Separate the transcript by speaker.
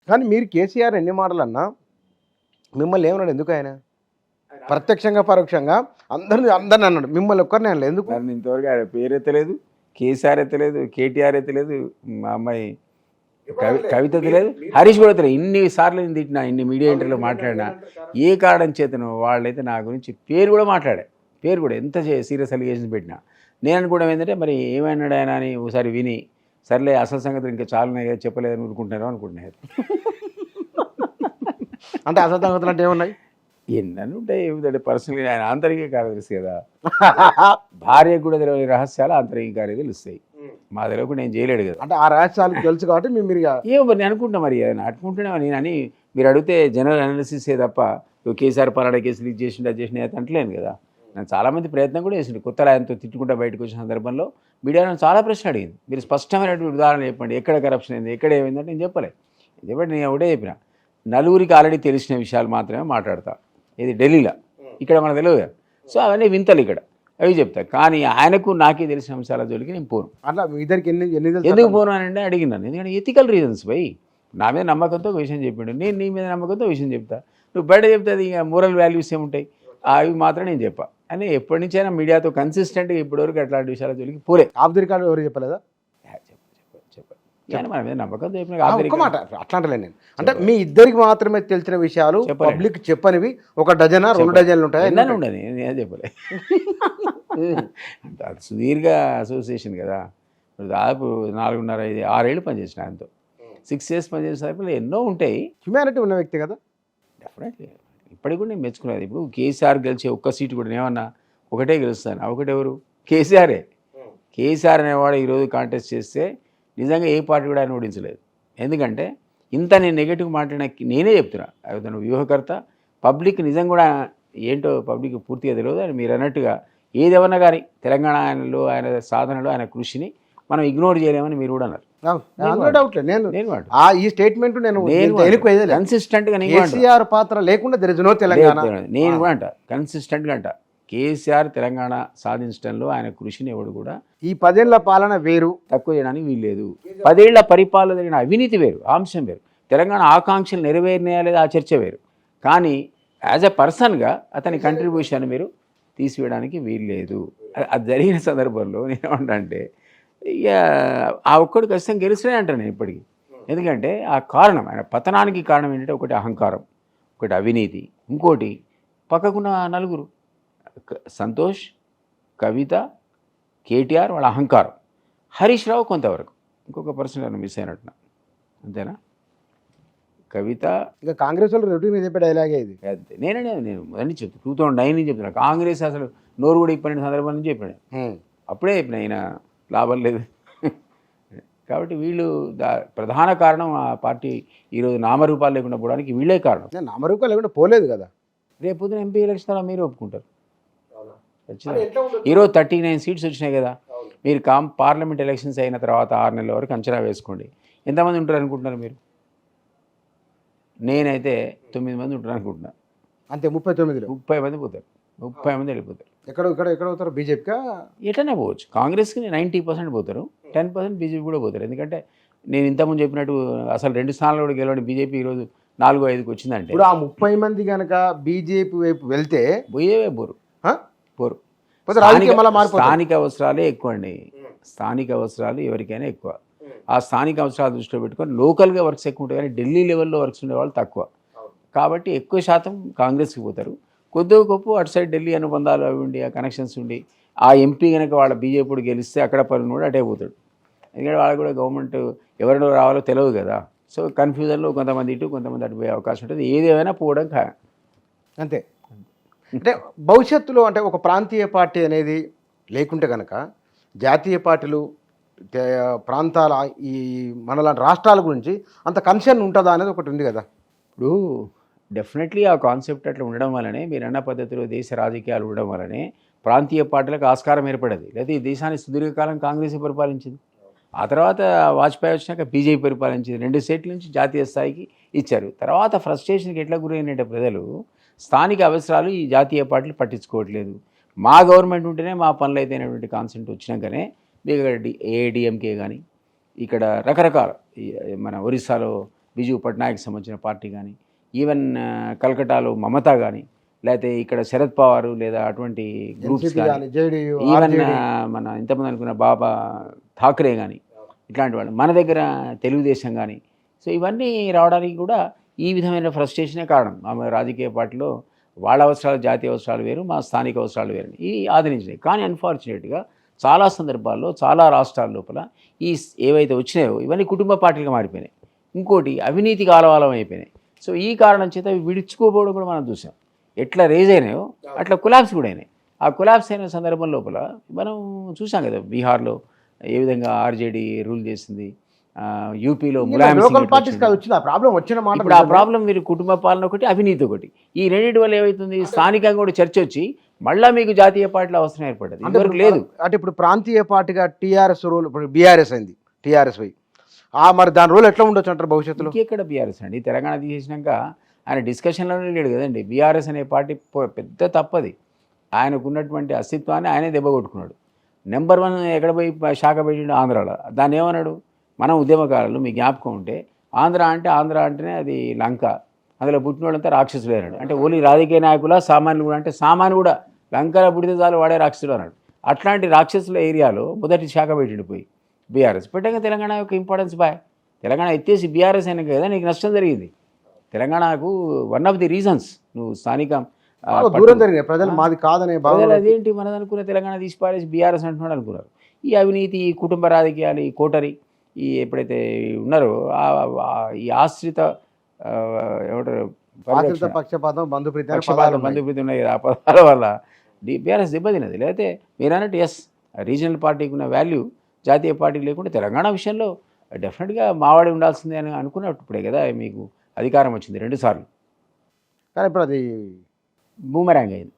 Speaker 1: కానీ మీరు కేసీఆర్ ఎన్ని మాటలు అన్నా మిమ్మల్ని ఏమన్నాడు ఎందుకు ఆయన ప్రత్యక్షంగా పరోక్షంగా అందరిని అన్నాడు, మిమ్మల్ని ఒక్కరిని అనలేదు ఎందుకు?
Speaker 2: నన్ను ఇంతవరకు ఆయన పేరు ఎత్తలేదు, కేసీఆర్ ఎత్తలేదు, కేటీఆర్ ఎత్తలేదు, మా అమ్మాయి కవిత ఎత్తలేదు, హరీష్ కూడా ఎత్తలేదు. ఇన్నిసార్లు నేను తిట్టినా, ఇన్ని మీడియా ఇంటర్వ్యూలో మాట్లాడినా, ఏ కారణం చేతను వాళ్ళైతే నా గురించి పేరు కూడా మాట్లాడా, పేరు కూడా ఎంత సీరియస్ అలిగేషన్స్ పెట్టినా. నేను అనుకోవడం ఏంటంటే మరి ఏమన్నాడు ఆయన అని ఒకసారి విని సర్లే అసలు సంగతులు ఇంకా చాలున్నాయి కదా చెప్పలేదని ఊరుకుంటున్నారో అనుకుంటున్నారు.
Speaker 1: అంటే అసలు సంగతులు అంటే ఏమున్నాయి?
Speaker 2: ఎన్నన్నీ ఉంటాయి, ఏమిటంటే పర్సనల్గా ఆయన ఆంతరిక కార్యదర్శి కదా, భార్యకు కూడా తెలియని రహస్యాలు ఆంతరిక కార్యదర్శి తెలుస్తాయి, మా తెలియకుండా నేను చేయలేడు కదా.
Speaker 1: అంటే ఆ రహస్యాలు తెలుసు కాబట్టి మీరు
Speaker 2: ఏమో మరి నేను అనుకుంటున్నా, మరి ఆయన అట్టుకుంటున్నా నేను అని మీరు అడిగితే జనరల్ అనాలిసిస్ తప్ప కేసీఆర్ పలానా కేసులు ఇది చేసిండు అది చేసిన అంటలేను కదా. నేను చాలామంది ప్రయత్నం కూడా చేసిండు, కొత్తలో ఆయనతో తిట్టుకుంటా బయటకు వచ్చిన సందర్భంలో మీడియా చాలా ప్రశ్న అడిగింది, మీరు స్పష్టమైనటువంటి ఉదాహరణ చెప్పండి, ఎక్కడ కరప్షన్ అయింది, ఎక్కడ ఏమైందంటే నేను చెప్పలే. చెప్పండి, నేను ఒకటే చెప్పిన, నలుగురికి ఆల్రెడీ తెలిసిన విషయాలు మాత్రమే మాట్లాడతా, ఇది ఢిల్లీలో, ఇక్కడ మనకు తెలియదు. సో అవన్నీ వింతలు ఇక్కడ అవి చెప్తా, కానీ ఆయనకు నాకే తెలిసిన అంశాల జోలికి నేను పోను.
Speaker 1: అట్లా ఇద్దరికి
Speaker 2: ఎందుకు పోను అని అంటే అడిగినాను, ఎందుకంటే ఎథికల్ రీజన్స్ పోయి నా మీద నమ్మకంతో ఒక విషయం చెప్పిండు, నేను నీ మీద నమ్మకంతో విషయం చెప్తా, నువ్వు బయట చెప్తే అది ఇక మోరల్ వాల్యూస్ ఏముంటాయి అవి మాత్రం నేను చెప్పా అని ఎప్పటి నుంచైనా మీడియాతో కన్సిస్టెంట్గా ఇప్పటివరకు అట్లాంటి విషయాల జోలికి పోలే.
Speaker 1: ఆఫ్ ది రికార్డు ఎవరు చెప్పలేదా?
Speaker 2: కానీ మన మీద నమ్మకం
Speaker 1: మాట అట్లాంటలే నేను అంటే మీ ఇద్దరికి మాత్రమే తెలిసిన విషయాలు పబ్లిక్ చెప్పనివి ఒక డజనా 2 డజన్లు ఉంటాయి
Speaker 2: ఉండదు, నేను చెప్పలే. అది సుదీర్ఘ అసోసియేషన్ కదా, దాదాపు 4.5-6 ఏళ్ళు పనిచేసిన ఆయనతో, 6 years పనిచేసిన సరిపోయి ఎన్నో ఉంటాయి.
Speaker 1: హ్యుమానిటీ ఉన్న వ్యక్తి కదా,
Speaker 2: డెఫినెట్లీ ఇప్పటికి కూడా నేను మెచ్చుకునేది. ఇప్పుడు కేసీఆర్ గెలిచే ఒక్క సీటు కూడా ఏమన్నా ఒకటే గెలుస్తాను, ఒకటి ఎవరు? కేసీఆరే. కేసీఆర్ అనేవాడు ఈరోజు కాంటెస్ట్ చేస్తే నిజంగా ఏ పార్టీ కూడా ఆయన ఓడించలేదు. ఎందుకంటే ఇంత నేను నెగిటివ్ మాట్లాడిన నేనే చెప్తున్నా, అతను వ్యూహకర్త, పబ్లిక్ నిజం కూడా ఏంటో పబ్లిక్ పూర్తిగా తెలియదు. అని మీరు అన్నట్టుగా ఏదేమన్నా కానీ తెలంగాణ ఆయనలో ఆయన సాధనలో ఆయన కృషిని మనం ఇగ్నోర్ చేయలేమని మీరు కూడా అన్నారు.
Speaker 1: ఈ స్టేట్మెంట్ నేను
Speaker 2: కన్సిస్టెంట్గా
Speaker 1: కేసీఆర్ పాత్ర లేకుండా తెలంగాణ
Speaker 2: నేను కూడా అంట, కన్సిస్టెంట్గా అంట, కేసీఆర్ తెలంగాణ సాధించడంలో ఆయన కృషిని ఎవడు కూడా
Speaker 1: ఈ 10 ఏళ్ల పాలన వేరు
Speaker 2: తక్కువ చేయడానికి వీల్లేదు. 10 ఏళ్ల పరిపాలన జరిగిన అవినీతి వేరు, అంశం వేరు, తెలంగాణ ఆకాంక్షలు నెరవేరినాయా లేదా ఆ చర్చ వేరు. కానీ యాజ్ ఎ పర్సన్గా అతని కంట్రిబ్యూషన్ మీరు తీసివేయడానికి వీల్లేదు. అది జరిగిన సందర్భంలో నేనేమంటే ఇక ఆ ఒక్కడు ఖచ్చితంగా గెలిచినే అంటాను నేను ఇప్పటికీ. ఎందుకంటే ఆ కారణం, ఆయన పతనానికి కారణం ఏంటంటే ఒకటి అహంకారం, ఒకటి అవినీతి, ఇంకోటి పక్కకున్న నలుగురు సంతోష్, కవిత, కేటీఆర్ వాళ్ళ అహంకారం, హరీష్ రావు కొంతవరకు, ఇంకొక పర్సన్ మిస్ అయినట్టున్నా, అంతేనా? కవిత
Speaker 1: ఇంకా కాంగ్రెస్ వాళ్ళు రొటీన్ చెప్పే డైలాగే ఇది.
Speaker 2: అంతే నేను మొదటి చెప్తాను, 2009 నుంచి చెప్తున్నా, కాంగ్రెస్ అసలు నోరు కూడా ఇప్పటి సందర్భం నుంచి చెప్పాడు, అప్పుడే చెప్పిన ఆయన లాభం లేదు. కాబట్టి వీళ్ళు ప్రధాన కారణం ఆ పార్టీ ఈరోజు నామరూపాలు లేకుండా పోవడానికి వీళ్ళే కారణం.
Speaker 1: నామరూపాలు లేకుండా పోలేదు కదా.
Speaker 2: రేపు పొద్దున ఎంపీ ఎలక్షన్ మీరు ఒప్పుకుంటారు. ఈరోజు 39 seats వచ్చినాయి కదా, మీరు పార్లమెంట్ ఎలక్షన్స్ అయిన తర్వాత 6 నెలల వరకు అంచనా వేసుకోండి, ఎంతమంది ఉంటారు అనుకుంటున్నారు మీరు? నేనైతే 9 మంది ఉంటారు అనుకుంటున్నా.
Speaker 1: అంతే, 39లో
Speaker 2: 30 మంది పోతారు, 30 మంది వెళ్ళిపోతారు.
Speaker 1: ఎక్కడ పోతారు? బీజేపీకా?
Speaker 2: ఎట్లనే పోవచ్చు, కాంగ్రెస్కి 90% పోతారు, 10% బీజేపీ కూడా పోతారు. ఎందుకంటే నేను ఇంతకుముందు చెప్పినట్టు అసలు 2 స్థానాలు కూడా గెలవడం బీజేపీ ఈరోజు 4-5కి వచ్చిందంటే,
Speaker 1: ఇప్పుడు ఆ 30 మంది కనుక బీజేపీ వైపు వెళ్తే
Speaker 2: పోయేవే పోరు. స్థానిక అవసరాలే ఎక్కువ అండి, స్థానిక అవసరాలు ఎవరికైనా ఎక్కువ. ఆ స్థానిక అవసరాలు దృష్టిలో పెట్టుకొని లోకల్గా వర్క్స్ ఎక్కువ ఉంటాయి, కానీ ఢిల్లీ లెవెల్లో వర్క్స్ ఉండేవాళ్ళు తక్కువ. కాబట్టి ఎక్కువ శాతం కాంగ్రెస్కి పోతారు, కొద్దిగా గొప్ప అటు సైడ్ ఢిల్లీ అనుబంధాలు అవి ఉండి ఆ కనెక్షన్స్ ఉండి ఆ ఎంపీ కనుక వాళ్ళ బీజేపీ గెలిస్తే అక్కడ పని కూడా అటే పోతాడు. ఎందుకంటే వాళ్ళకి కూడా గవర్నమెంట్ ఎవరినో రావాలో తెలియదు కదా. సో కన్ఫ్యూజన్లో కొంతమంది ఇటు కొంతమంది అటు పోయే అవకాశం ఉంటుంది, ఏదేమైనా పోవడం ఖాయం.
Speaker 1: అంతే. అంటే భవిష్యత్తులో అంటే ఒక ప్రాంతీయ పార్టీ అనేది లేకుంటే కనుక జాతీయ పార్టీలు ప్రాంతాల ఈ మనలాంటి రాష్ట్రాల గురించి అంత కన్సర్న్ ఉంటుందా అనేది ఒకటి ఉంది కదా.
Speaker 2: ఇప్పుడు డెఫినెట్లీ ఆ కాన్సెప్ట్ అట్లా ఉండడం వల్లనే, మీరు అన్న పద్ధతిలో దేశ రాజకీయాలు ఉండడం వల్లనే ప్రాంతీయ పార్టీలకు ఆస్కారం ఏర్పడేది. లేదా ఈ దేశాన్ని సుదీర్ఘకాలం కాంగ్రెస్ పరిపాలించింది, ఆ తర్వాత వాజ్పేయి వచ్చినాక బీజేపీ పరిపాలించింది, 2 seats నుంచి జాతీయ స్థాయికి ఇచ్చారు. తర్వాత ఫ్రస్ట్రేషన్కి ఎట్లా గురైనట్టే ప్రజలు, స్థానిక అవసరాలు ఈ జాతీయ పార్టీలు పట్టించుకోవట్లేదు, మా గవర్నమెంట్ ఉంటేనే మా పనులు అయితేనేటువంటి కాన్సెప్ట్ వచ్చినాకనే మీకు ఏఐడిఎంకే కానీ ఇక్కడ రకరకాల మన ఒరిస్సాలో బిజు పట్నాయక్ సంబంధించిన పార్టీ కానీ, ఈవెన్ కలకటాలో మమతా కానీ, లేకపోతే ఇక్కడ శరద్ పవార్ లేదా అటువంటి గ్రూప్స్ కానీ, ఈవెన్ మన ఇంతమంది అనుకున్న బాబా ఠాక్రే కానీ, ఇట్లాంటి వాళ్ళు మన దగ్గర తెలుగుదేశం కానీ, సో ఇవన్నీ రావడానికి కూడా ఈ విధమైన ఫ్రస్ట్రేషనే కారణం. ఆమె రాజకీయ పార్టీలో వాళ్ళ అవసరాలు, జాతీయ అవసరాలు వేరు, మా స్థానిక అవసరాలు వేరు, ఇవి ఆదరించినాయి. కానీ అన్ఫార్చునేట్గా చాలా సందర్భాల్లో చాలా రాష్ట్రాల లోపల ఈ ఏవైతే వచ్చినాయో ఇవన్నీ కుటుంబ పార్టీలుగా మారిపోయినాయి. ఇంకోటి అవినీతికి ఆలవాలం అయిపోయినాయి. సో ఈ కారణం చేత విడుచుకోపోవడం కూడా మనం చూసాం. ఎట్లా రేజ్ అయినాయో అట్లా కొలాప్స్ కూడా అయినాయి. ఆ కొలాప్స్ అయిన సందర్భం లోపల మనం చూసాం కదా, బీహార్లో ఏ విధంగా ఆర్జేడీ రూల్ చేసింది, యూపీలో ములాయం సింగ్ ఇప్పుడు ఆ ప్రాబ్లం మీరు కుటుంబ పాలన ఒకటి, అవినీతి ఒకటి, ఈ రెండింటి వల్ల ఏమవుతుంది, స్థానికంగా కూడా చర్చ వచ్చి మళ్ళీ మీకు జాతీయ పార్టీల అవసరం ఏర్పడ్డది. ఇంతవరకు లేదు.
Speaker 1: అంటే ఇప్పుడు ప్రాంతీయ పార్టీగా టీఆర్ఎస్ రూల్, ఇప్పుడు బీఆర్ఎస్ అయింది, టీఆర్ఎస్ పోయి మరి దాని రూల్ ఎట్లా ఉండొచ్చు అంటారు భవిష్యత్తులో?
Speaker 2: ఇంకెక్కడ బీఆర్ఎస్ అండి, తెలంగాణ తీసేసినాక ఆయన డిస్కషన్లోనే లేడు కదండి. బీఆర్ఎస్ అనే పార్టీ పెద్ద తప్పది. ఆయనకు ఉన్నటువంటి అస్తిత్వాన్ని ఆయనే దెబ్బ కొట్టుకున్నాడు. నెంబర్ 1 ఎక్కడ పోయి శాఖ పెట్టిండు, ఆంధ్రాలో. దాన్ని ఏమన్నాడు, మనం ఉద్యమకారులు మీ జ్ఞాపకం ఉంటే ఆంధ్ర అంటేనే అది లంక, అందులో పుట్టిన వాళ్ళంతా రాక్షసులు అన్నాడు. అంటే ఓన్లీ రాజకీయ నాయకుల, సామాన్యులు కూడా, అంటే సామాన్లు కూడా లంకలో పుడితే చాలు వాడే రాక్షసులు అన్నాడు. అట్లాంటి రాక్షసుల ఏరియాలో మొదటి శాఖ పెట్టిండు పోయి బీఆర్ఎస్. పెట్టగా తెలంగాణ యొక్క ఇంపార్టెన్స్ తెలంగాణ ఎత్తేసి బీఆర్ఎస్ అయినా కదా నీకు నష్టం జరిగింది. తెలంగాణకు వన్ ఆఫ్ ది రీజన్స్ నువ్వు స్థానిక
Speaker 1: దూరం జరిగింది, ప్రజలు మాది కాదనే
Speaker 2: ప్రజలు అదేంటి మనది అనుకున్న తెలంగాణ తీసి పారేసి బీఆర్ఎస్ అంటున్నాడు అనుకున్నారు. ఈ అవినీతి, ఈ కుటుంబ రాజకీయాలు, ఈ కోటరీ, ఈ ఎప్పుడైతే ఉన్నారో ఈ ఆశ్రిత ఏమంటారు
Speaker 1: పక్షపాతం, బంధుప్రీతి
Speaker 2: ఉన్నాయి కదా, ఆ పదాల వల్ల బీఆర్ఎస్ దెబ్బతిన్నది. లేకపోతే మీరు అన్నట్టు ఎస్, రీజనల్ పార్టీకి ఉన్న వాల్యూ జాతీయ పార్టీకి లేకుంటే తెలంగాణ విషయంలో డెఫినెట్గా మావాడి ఉండాల్సిందే అని అనుకున్నప్పుడే కదా మీకు అధికారం వచ్చింది 2 సార్లు.
Speaker 1: కానీ ఇప్పుడు అది
Speaker 2: బూమరాంగ్ అయింది.